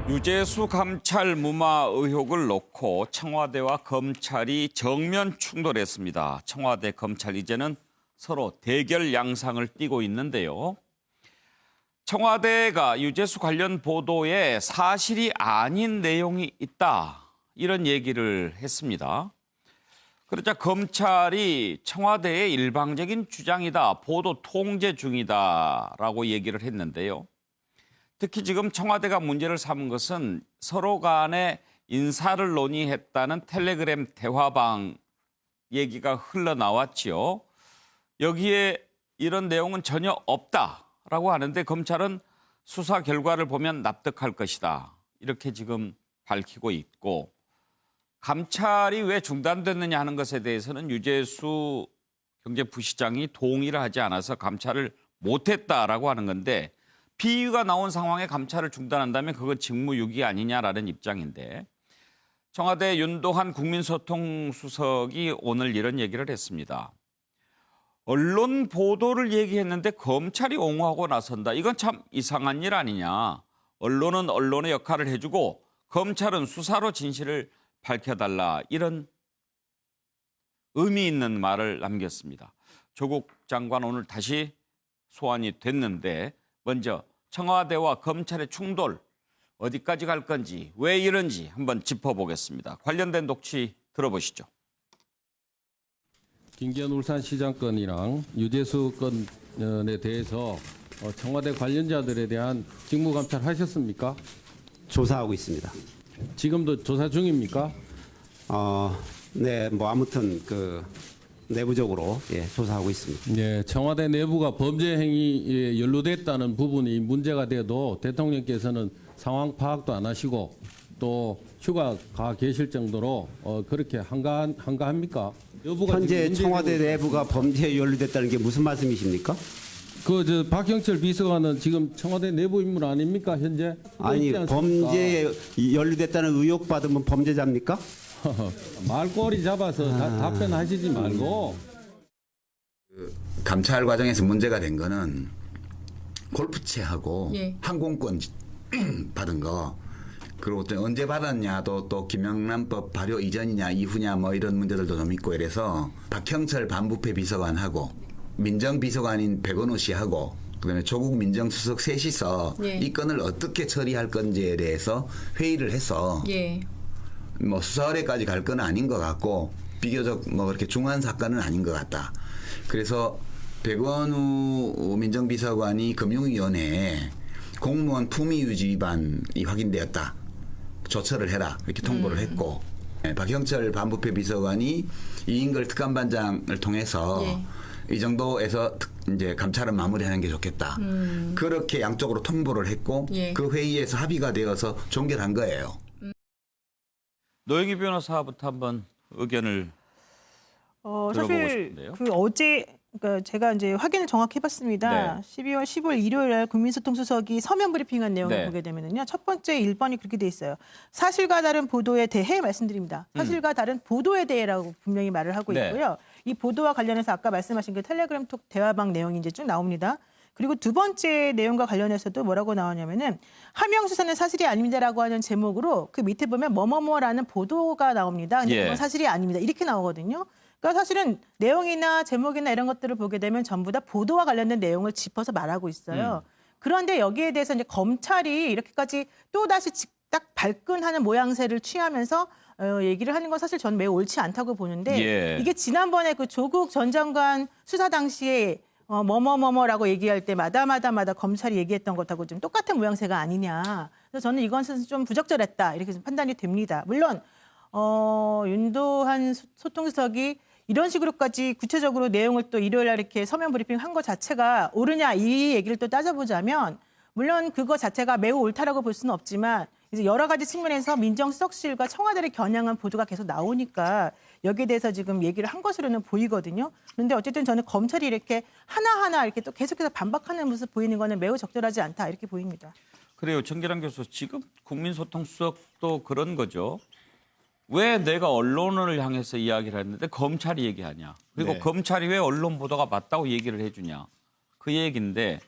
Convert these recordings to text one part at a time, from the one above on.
유재수 감찰 무마 의혹을 놓고 청와대와 검찰이 정면 충돌했습니다. 청와대, 검찰 이제는 서로 대결 양상을 띠고 있는데요. 청와대가 유재수 관련 보도에 사실이 아닌 내용이 있다, 이런 얘기를 했습니다. 그러자 검찰이 청와대의 일방적인 주장이다, 보도 통제 중이다라고 얘기를 했는데요. 특히 지금 청와대가 문제를 삼은 것은 서로 간에 인사를 논의했다는 텔레그램 대화방 얘기가 흘러나왔지요. 여기에 이런 내용은 전혀 없다라고 하는데 검찰은 수사 결과를 보면 납득할 것이다, 이렇게 지금 밝히고 있고, 감찰이 왜 중단됐느냐 하는 것에 대해서는 유재수 경제부시장이 동의를 하지 않아서 감찰을 못했다라고 하는 건데, 피의가 나온 상황에 감찰을 중단한다면 그건 직무유기 아니냐라는 입장인데, 청와대 윤도한 국민소통수석이 오늘 이런 얘기를 했습니다. 언론 보도를 얘기했는데 검찰이 옹호하고 나선다. 이건 참 이상한 일 아니냐. 언론은 언론의 역할을 해주고 검찰은 수사로 진실을 밝혀달라. 이런 의미 있는 말을 남겼습니다. 조국 장관 오늘 다시 소환이 됐는데, 먼저 청와대와 검찰의 충돌 어디까지 갈 건지, 왜 이런지 한번 짚어보겠습니다. 관련된 녹취 들어보시죠. 김기현 울산시장 건이랑 유재수 건에 대해서 청와대 관련자들에 대한 직무감찰 하셨습니까? 조사하고 있습니다. 지금도 조사 중입니까? 네, 뭐 아무튼 내부적으로 조사하고 있습니다. 네, 청와대 내부가 범죄 행위에 연루됐다는 부분이 문제가 돼도 대통령께서는 상황 파악도 안 하시고 또 휴가 가 계실 정도로 그렇게 한가합니까? 여부가 현재 지금 청와대 내부가 범죄에 연루됐다는 게 무슨 말씀이십니까? 박형철 비서관은 지금 청와대 내부 인물 아닙니까, 현재? 아니, 있지 않습니까? 범죄에 연루됐다는 의혹 받으면 범죄자입니까? 말꼬리 잡아서 답변하시지 말고. 감찰 과정에서 문제가 된 거는 골프채하고 항공권 받은 거, 그리고 또 언제 받았냐도 또 김영란법 발효 이전이냐 이후냐 뭐 이런 문제들도 좀 있고, 이래서 박형철 반부패 비서관하고 민정비서관인 백원우 씨하고 그다음에 조국 민정수석 셋이서 이 건을 어떻게 처리할 건지에 대해서 회의를 해서 뭐 수사 의뢰까지 갈 건 아닌 것 같고, 비교적 뭐 그렇게 중한 사건은 아닌 것 같다. 그래서 백원우 민정비서관이 금융위원회에 공무원 품위유지 위반이 확인되었다, 조처를 해라, 이렇게 통보를 했고, 박형철 반부패 비서관이 이인걸 특감반장을 통해서 이 정도에서 이제 감찰은 마무리하는 게 좋겠다. 그렇게 양쪽으로 통보를 했고, 그 회의에서 합의가 되어서 종결한 거예요. 노영희 변호사부터 한번 의견을 들어보고 사실 싶은데요. 어제 그러니까 제가 이제 확인을 정확히 해봤습니다. 네. 12월 15일 일요일 날 국민소통수석이 서면 브리핑한 내용을 보게 되면요, 첫 번째 1번이 그렇게 돼 있어요. 사실과 다른 보도에 대해 말씀드립니다. 사실과 다른 보도에 대해라고 분명히 말을 하고 있고요. 이 보도와 관련해서 아까 말씀하신 그 텔레그램 톡 대화방 내용이 이제 쭉 나옵니다. 그리고 두 번째 내용과 관련해서도 뭐라고 나오냐면은 하명 수사는 사실이 아닙니다라고 하는 제목으로 그 밑에 보면 뭐뭐뭐라는 보도가 나옵니다. 근데 그건 사실이 아닙니다, 이렇게 나오거든요. 그러니까 사실은 내용이나 제목이나 이런 것들을 보게 되면 전부 다 보도와 관련된 내용을 짚어서 말하고 있어요. 그런데 여기에 대해서 이제 검찰이 이렇게까지 또 다시 딱 발끈하는 모양새를 취하면서 얘기를 하는 건 사실 저는 매우 옳지 않다고 보는데, 이게 지난번에 그 조국 전 장관 수사 당시에 뭐뭐뭐뭐라고 얘기할 때 마다 검찰이 얘기했던 것하고 좀 똑같은 모양새가 아니냐. 그래서 저는 이건 좀 부적절했다, 이렇게 좀 판단이 됩니다. 물론 윤도한 소통수석이 이런 식으로까지 구체적으로 내용을 또 일요일 날 이렇게 서면 브리핑 한 것 자체가 옳으냐, 이 얘기를 또 따져보자면 물론 그거 자체가 매우 옳다라고 볼 수는 없지만, 이제 여러 가지 측면에서 민정수석실과 청와대를 겨냥한 보도가 계속 나오니까 여기에 대해서 지금 얘기를 한 것으로는 보이거든요. 그런데 어쨌든 저는 검찰이 이렇게 하나하나 이렇게 또 계속해서 반박하는 모습 보이는 거는 매우 적절하지 않다, 이렇게 보입니다. 그래요. 정기란 교수, 지금 국민소통수석도 그런 거죠. 왜 내가 언론을 향해서 이야기를 했는데 검찰이 얘기하냐. 그리고 검찰이 왜 언론 보도가 맞다고 얘기를 해주냐. 그 얘기인데,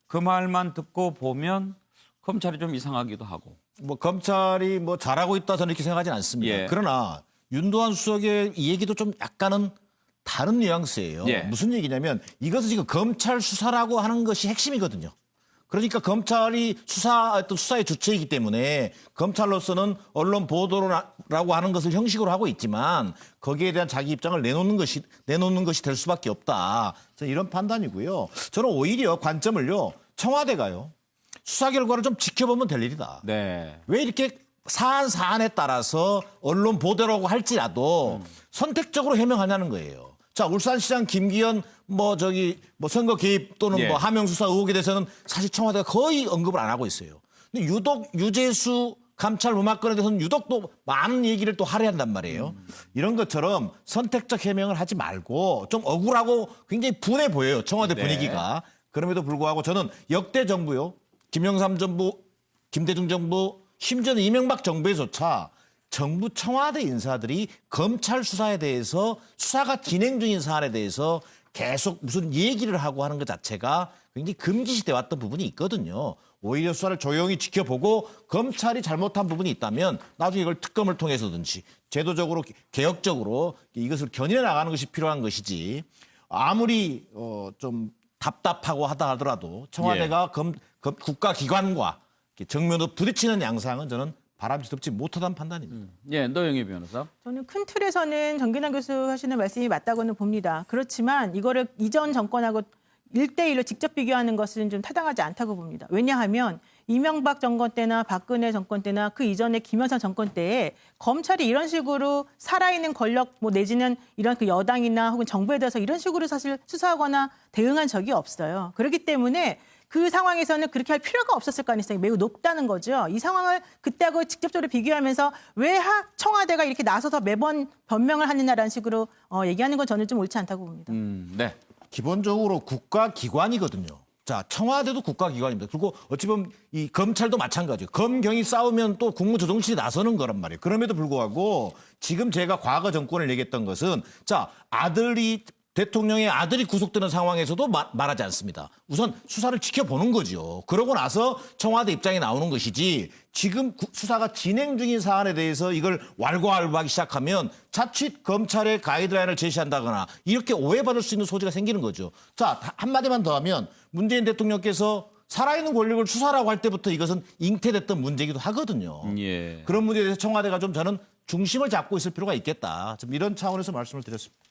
그 말만 듣고 보면 검찰이 좀 이상하기도 하고 뭐 검찰이 뭐 잘하고 있다 저는 이렇게 생각하지는 않습니다. 예. 그러나 윤도한 수석의 이 얘기도 좀 약간은 다른 뉘앙스예요. 예. 무슨 얘기냐면 이것은 지금 검찰 수사라고 하는 것이 핵심이거든요. 그러니까 검찰이 어떤 수사의 주체이기 때문에 검찰로서는 언론 보도라고 하는 것을 형식으로 하고 있지만 거기에 대한 자기 입장을 내놓는 것이 될 수밖에 없다. 저는 이런 판단이고요. 저는 오히려 관점을요. 청와대가요. 수사 결과를 좀 지켜보면 될 일이다. 네. 왜 이렇게 사안에 따라서 언론 보도라고 할지라도 선택적으로 해명하냐는 거예요. 자, 울산시장 김기현 선거 개입 또는 예. 하명 수사 의혹에 대해서는 사실 청와대가 거의 언급을 안 하고 있어요. 근데 유독 유재수 감찰 무마건에 대해서는 유독 또 많은 얘기를 또 할애한단 말이에요. 이런 것처럼 선택적 해명을 하지 말고 좀 억울하고 굉장히 분해 보여요. 청와대 네. 분위기가. 그럼에도 불구하고 저는 역대 정부요. 김영삼 정부, 김대중 정부, 심지어는 이명박 정부에조차 정부 청와대 인사들이 검찰 수사에 대해서 수사가 진행 중인 사안에 대해서 계속 무슨 얘기를 하고 하는 것 자체가 굉장히 금기시돼 왔던 부분이 있거든요. 오히려 수사를 조용히 지켜보고 검찰이 잘못한 부분이 있다면 나중에 이걸 특검을 통해서든지 제도적으로 개혁적으로 이것을 견인해 나가는 것이 필요한 것이지 아무리 좀 답답하고 하다 하더라도 청와대가 국가기관과 정면으로 부딪히는 양상은 저는 바람직지 못하다는 판단입니다. 예, 노영희 변호사. 저는 큰 틀에서는 정균환 교수 하시는 말씀이 맞다고는 봅니다. 그렇지만 이거를 이전 정권하고 1대1로 직접 비교하는 것은 좀 타당하지 않다고 봅니다. 왜냐하면 이명박 정권 때나 박근혜 정권 때나 그 이전에 김영삼 정권 때에 검찰이 이런 식으로 살아있는 권력 내지는 이런 그 여당이나 혹은 정부에 대해서 이런 식으로 사실 수사하거나 대응한 적이 없어요. 그렇기 때문에 그 상황에서는 그렇게 할 필요가 없었을 가능성이 매우 높다는 거죠. 이 상황을 그때하고 직접적으로 비교하면서 왜 청와대가 이렇게 나서서 매번 변명을 하느냐라는 식으로 얘기하는 건 저는 좀 옳지 않다고 봅니다. 네. 기본적으로 국가기관이거든요. 자, 청와대도 국가기관입니다. 그리고 어찌 보면 이 검찰도 마찬가지예요. 검경이 싸우면 또 국무조정실이 나서는 거란 말이에요. 그럼에도 불구하고 지금 제가 과거 정권을 얘기했던 것은 자, 대통령의 아들이 구속되는 상황에서도 말하지 않습니다. 우선 수사를 지켜보는 거죠. 그러고 나서 청와대 입장이 나오는 것이지 지금 수사가 진행 중인 사안에 대해서 이걸 왈가왈부하기 시작하면 자칫 검찰의 가이드라인을 제시한다거나 이렇게 오해받을 수 있는 소지가 생기는 거죠. 자, 한마디만 더 하면 문재인 대통령께서 살아있는 권력을 수사라고 할 때부터 이것은 잉태됐던 문제이기도 하거든요. 예. 그런 문제에 대해서 청와대가 좀 저는 중심을 잡고 있을 필요가 있겠다. 좀 이런 차원에서 말씀을 드렸습니다.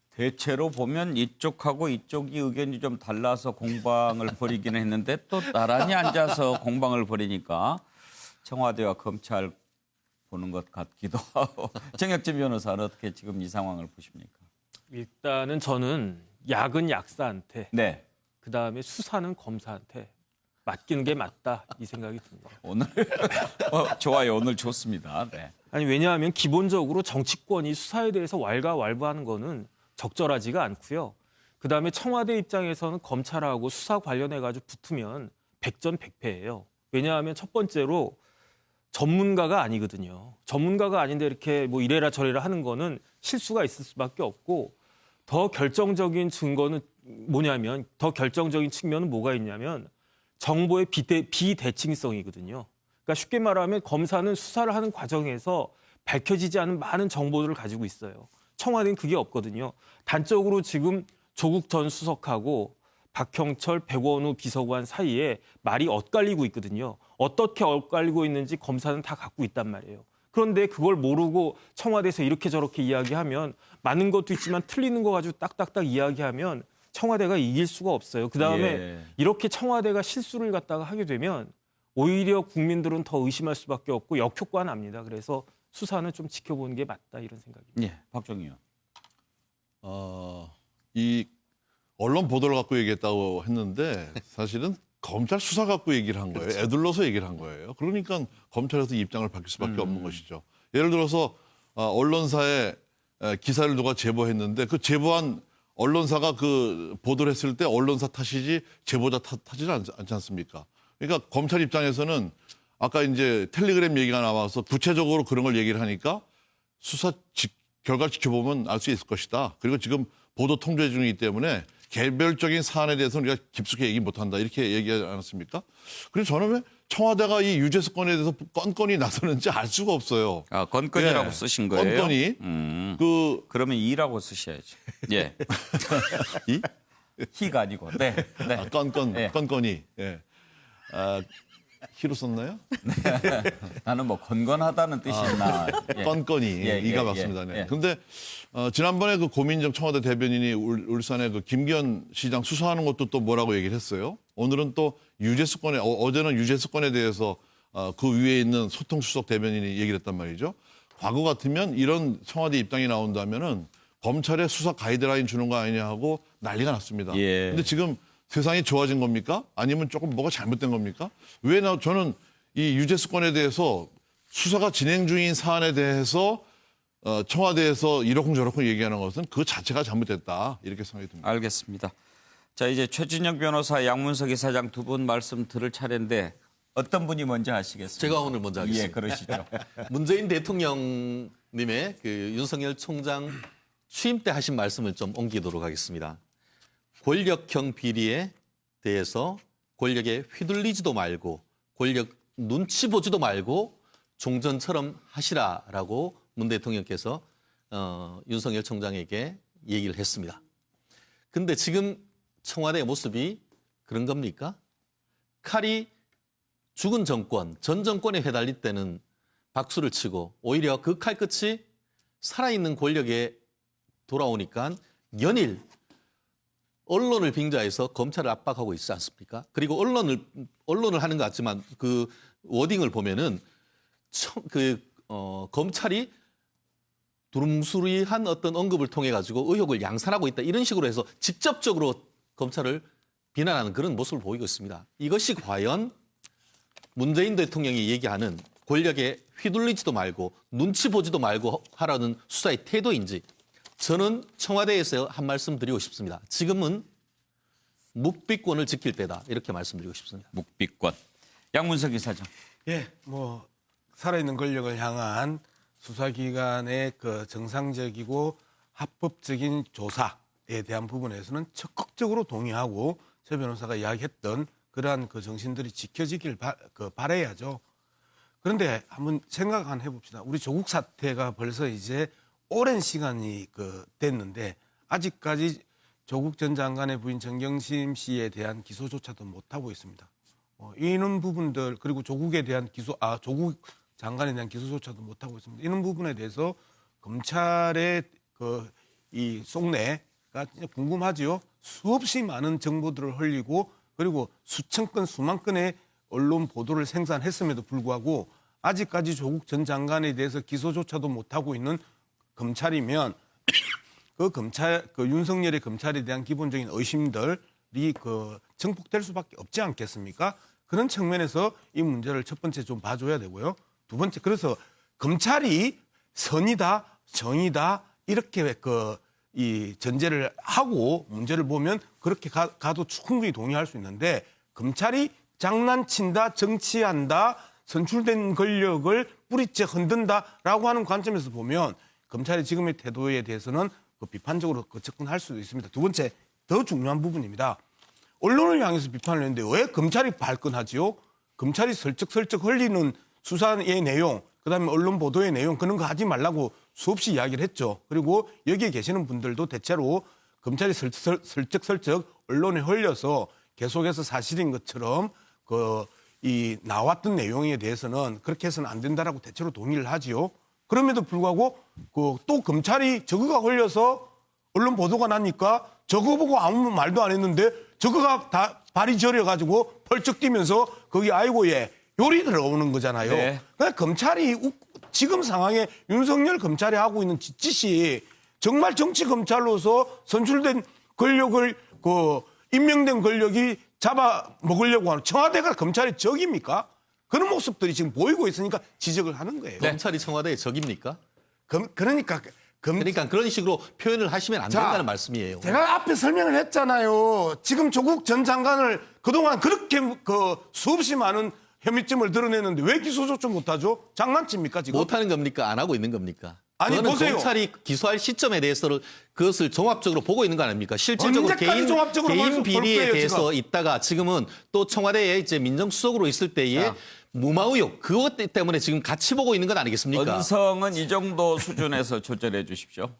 대체로 보면 이쪽하고 이쪽이 의견이 좀 달라서 공방을 벌이기는 했는데 또 나란히 앉아서 공방을 벌이니까 청와대와 검찰 보는 것 같기도 하고. 정혁진 변호사는 어떻게 지금 이 상황을 보십니까? 일단은 저는 약은 약사한테, 네. 그다음에 수사는 검사한테 맡기는 게 맞다 이 생각이 듭니다. 오늘 좋아요. 오늘 좋습니다. 네. 아니 왜냐하면 기본적으로 정치권이 수사에 대해서 왈가왈부하는 거는 적절하지가 않고요. 그다음에 청와대 입장에서는 검찰하고 수사 관련해 가지고 붙으면 백전백패예요. 왜냐하면 첫 번째로 전문가가 아니거든요. 전문가가 아닌데 이렇게 뭐 이래라 저래라 하는 거는 실수가 있을 수밖에 없고 더 결정적인 증거는 뭐냐면 더 결정적인 측면은 뭐가 있냐면 정보의 비대칭성이거든요. 그러니까 쉽게 말하면 검사는 수사를 하는 과정에서 밝혀지지 않은 많은 정보들을 가지고 있어요. 청와대는 그게 없거든요. 단적으로 지금 조국 전 수석하고 박형철, 백원우 비서관 사이에 말이 엇갈리고 있거든요. 어떻게 엇갈리고 있는지 검사는 다 갖고 있단 말이에요. 그런데 그걸 모르고 청와대에서 이렇게 저렇게 이야기하면 맞는 것도 있지만 틀리는 거 가지고 딱딱딱 이야기하면 청와대가 이길 수가 없어요. 그다음에 예. 이렇게 청와대가 실수를 갖다가 하게 되면 오히려 국민들은 더 의심할 수밖에 없고 역효과가 납니다. 그래서 수사는 좀 지켜보는 게 맞다 이런 생각입니다. 예, 박정희 의원. 이 언론 보도를 갖고 얘기했다고 했는데 사실은 검찰 수사 갖고 얘기를 한 거예요. 애둘러서 얘기를 한 거예요. 그러니까 검찰에서 입장을 바뀔 수밖에 없는 것이죠. 예를 들어서 언론사에 기사를 누가 제보했는데 그 제보한 언론사가 그 보도를 했을 때 언론사 탓이지 제보자 탓이지 않지 않습니까? 그러니까 검찰 입장에서는 아까 이제 텔레그램 얘기가 나와서 구체적으로 그런 걸 얘기를 하니까 수사 결과를 지켜보면 알 수 있을 것이다. 그리고 지금 보도 통제 중이기 때문에 개별적인 사안에 대해서는 우리가 깊숙이 얘기 못한다 이렇게 얘기하지 않았습니까? 그래서 저는 왜 청와대가 이 유재수 건에 대해서 건건이 나서는지 알 수가 없어요. 아, 건건이라고 예. 쓰신 거예요? 건건이. 그러면 이라고 쓰셔야죠. 예. 이? 희가 아니고. 네. 네. 아, 건건, 예. 건건이. 예. 아, 희로 썼나요? 나는 뭐 건건하다는 뜻이 있나. 예. 건건이. 예, 이가 예, 맞습니다. 예, 네. 예. 근데 지난번에 그 고민정 청와대 대변인이 울산에 그 김기현 시장 수사하는 것도 또 뭐라고 얘기를 했어요. 오늘은 또 유재수 건에, 어제는 유재수 건에 대해서 그 위에 있는 소통수석 대변인이 얘기를 했단 말이죠. 과거 같으면 이런 청와대 입장이 나온다면은 검찰에 수사 가이드라인 주는 거 아니냐 하고 난리가 났습니다. 예. 근데 지금 세상이 좋아진 겁니까? 아니면 조금 뭐가 잘못된 겁니까? 저는 이 유재수 건에 대해서 수사가 진행 중인 사안에 대해서 청와대에서 이러쿵저러쿵 얘기하는 것은 그 자체가 잘못됐다. 이렇게 생각이 듭니다. 알겠습니다. 자, 이제 최진영 변호사, 양문석 이사장 두 분 말씀 들을 차례인데 어떤 분이 먼저 하시겠습니까? 제가 오늘 먼저 하겠습니다. 예, 그러시죠. 문재인 대통령님의 그 윤석열 총장 취임 때 하신 말씀을 좀 옮기도록 하겠습니다. 권력형 비리에 대해서 권력에 휘둘리지도 말고 권력 눈치 보지도 말고 종전처럼 하시라라고 문 대통령께서 윤석열 총장에게 얘기를 했습니다. 근데 지금 청와대의 모습이 그런 겁니까? 칼이 죽은 정권, 전 정권에 휘달릴 때는 박수를 치고 오히려 그 칼끝이 살아있는 권력에 돌아오니까 연일 언론을 빙자해서 검찰을 압박하고 있지 않습니까? 그리고 언론을 하는 것 같지만 그 워딩을 보면은 검찰이 두루뭉술한 어떤 언급을 통해 가지고 의혹을 양산하고 있다 이런 식으로 해서 직접적으로 검찰을 비난하는 그런 모습을 보이고 있습니다. 이것이 과연 문재인 대통령이 얘기하는 권력에 휘둘리지도 말고 눈치 보지도 말고 하라는 수사의 태도인지 저는 청와대에서 한 말씀 드리고 싶습니다. 지금은 묵비권을 지킬 때다 이렇게 말씀드리고 싶습니다. 묵비권. 양문석 이사장. 예, 뭐 살아있는 권력을 향한 수사기관의 그 정상적이고 합법적인 조사에 대한 부분에서는 적극적으로 동의하고 최 변호사가 이야기했던 그러한 그 정신들이 지켜지길 바라야죠. 그런데 한번 생각 한번 해봅시다. 우리 조국 사태가 벌써 이제 오랜 시간이 됐는데 아직까지 조국 전 장관의 부인 정경심 씨에 대한 기소조차도 못하고 있습니다. 이런 부분들 그리고 조국에 대한 조국 장관에 대한 기소조차도 못하고 있습니다. 이런 부분에 대해서 검찰의 이 속내가 진짜 궁금하지요. 수없이 많은 정보들을 흘리고 그리고 수천 건, 수만 건의 언론 보도를 생산했음에도 불구하고 아직까지 조국 전 장관에 대해서 기소조차도 못하고 있는 검찰이면 윤석열의 검찰에 대한 기본적인 의심들이 증폭될 수밖에 없지 않겠습니까? 그런 측면에서 이 문제를 첫 번째 좀 봐줘야 되고요. 두 번째, 그래서 검찰이 선이다, 정의다 이렇게 이 전제를 하고 문제를 보면 그렇게 가도 충분히 동의할 수 있는데 검찰이 장난친다, 정치한다, 선출된 권력을 뿌리째 흔든다라고 하는 관점에서 보면 검찰의 지금의 태도에 대해서는 비판적으로 접근할 수도 있습니다. 두 번째, 더 중요한 부분입니다. 언론을 향해서 비판을 했는데 왜 검찰이 발끈하지요? 검찰이 슬쩍슬쩍 흘리는 수사의 내용, 그다음에 언론 보도의 내용 그런 거 하지 말라고 수없이 이야기를 했죠. 그리고 여기에 계시는 분들도 대체로 검찰이 슬쩍슬쩍 언론에 흘려서 계속해서 사실인 것처럼 이 나왔던 내용에 대해서는 그렇게 해서는 안 된다라고 대체로 동의를 하지요. 그럼에도 불구하고 또 검찰이 저거가 흘려서 언론 보도가 나니까 저거 보고 아무 말도 안 했는데 저거가 다 발이 저려가지고 펄쩍 뛰면서 거기 아이고 예 요리 들어오는 거잖아요. 네. 그러니까 검찰이 지금 상황에 윤석열 검찰이 하고 있는 짓이 정말 정치 검찰로서 선출된 권력을 임명된 권력이 잡아 먹으려고 하는 청와대가 검찰의 적입니까? 그런 모습들이 지금 보이고 있으니까 지적을 하는 거예요. 검찰이 청와대의 적입니까? 그러니까 그런 식으로 표현을 하시면 안 된다는 말씀이에요. 제가 앞에 설명을 했잖아요. 지금 조국 전 장관을 그동안 그렇게 수없이 많은 혐의점을 드러내는데 왜 기소 조치 못하죠? 장난칩니까 지금? 못하는 겁니까? 안 하고 있는 겁니까? 아니, 그거는 보세요. 검찰이 기소할 시점에 대해서는 그것을 종합적으로 보고 있는 거 아닙니까? 실질적으로 언제까지 종합적으로 개인 볼 비리에 거예요, 대해서 지금? 있다가 지금은 또 청와대에 이제 민정수석으로 있을 때에 무마 의혹 그것 때문에 지금 같이 보고 있는 건 아니겠습니까? 언성은 이 정도 수준에서 조절해 주십시오.